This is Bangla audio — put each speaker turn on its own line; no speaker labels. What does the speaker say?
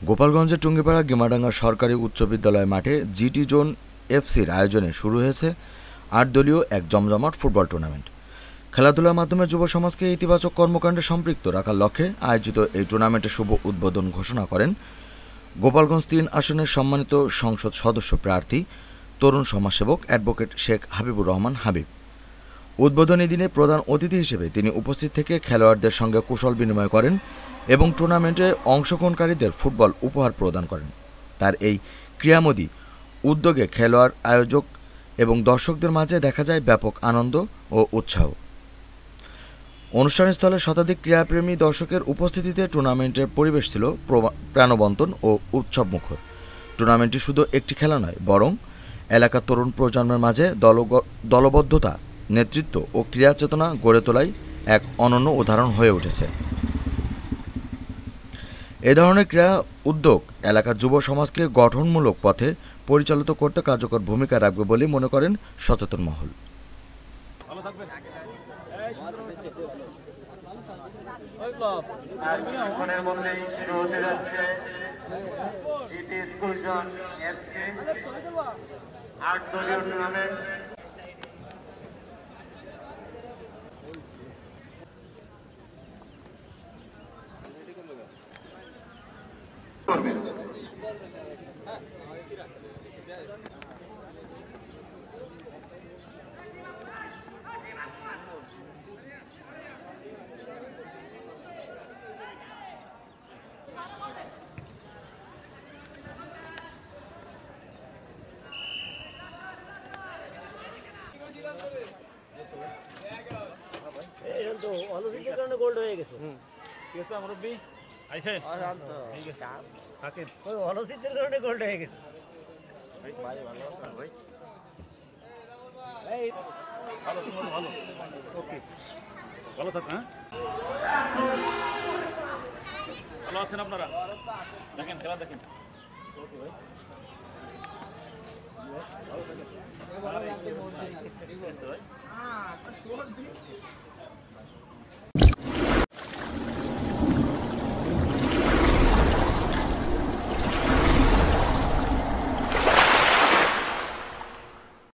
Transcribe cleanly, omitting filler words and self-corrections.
গোপালগঞ্জের টুঙ্গিপাড়া গেমাডাঙ্গা সরকারি উচ্চ বিদ্যালয় মাঠে জিটি জোন এফসির আয়োজনে শুরু হয়েছে ৮ দলীয় এক জমজমাট ফুটবল টুর্নামেন্ট। খেলাধুলার মাধ্যমে যুব সমাজকে ইতিবাচক কর্মকাণ্ডে সম্পৃক্ত রাখার লক্ষ্যে আয়োজিত এই টুর্নামেন্টের শুভ উদ্বোধন ঘোষণা করেন গোপালগঞ্জ ৩ আসনের সম্মানিত সংসদ সদস্য প্রার্থী তরুণ সমাজসেবক অ্যাডভোকেট শেখ হাবিবুর রহমান হাবিব। উদ্বোধনী দিনে প্রধান অতিথি হিসেবে তিনি উপস্থিত থেকে খেলোয়াড়দের সঙ্গে কুশল বিনিময় করেন এবং টুর্নামেন্টে অংশগ্রহণকারীদের ফুটবল উপহার প্রদান করেন। তার এই ক্রীড়ামোদী উদ্যোগে খেলোয়াড়, আয়োজক এবং দর্শকদের মাঝে দেখা যায় ব্যাপক আনন্দ ও উৎসাহ। অনুষ্ঠানস্থলে শতাধিক ক্রীড়াপ্রেমী দর্শকের উপস্থিতিতে টুর্নামেন্টের পরিবেশ ছিল প্রাণবন্তন ও উৎসবমুখর। টুর্নামেন্টটি শুধু একটি খেলা নয়, বরং এলাকার তরুণ প্রজন্মের মাঝে দলবদ্ধতা, নেতৃত্ব ও ক্রীড়া চেতনা গড়ে তোলায় এক অনন্য উদাহরণ হয়ে উঠেছে। এ ধরনের ক্রীড়া উদ্যোগ এলাকার যুব সমাজকে গঠনমূলক পথে পরিচালিত করতে কার্যকর ভূমিকা রাখবে বলে মনে করেন সচেতন মহল।
গোল্ড হয়ে গেছে। গোল্ড হয়ে গেছে।
ভালো থাকেন, ভালো আছেন আপনারা? দেখেন খেলা দেখেন। ভাই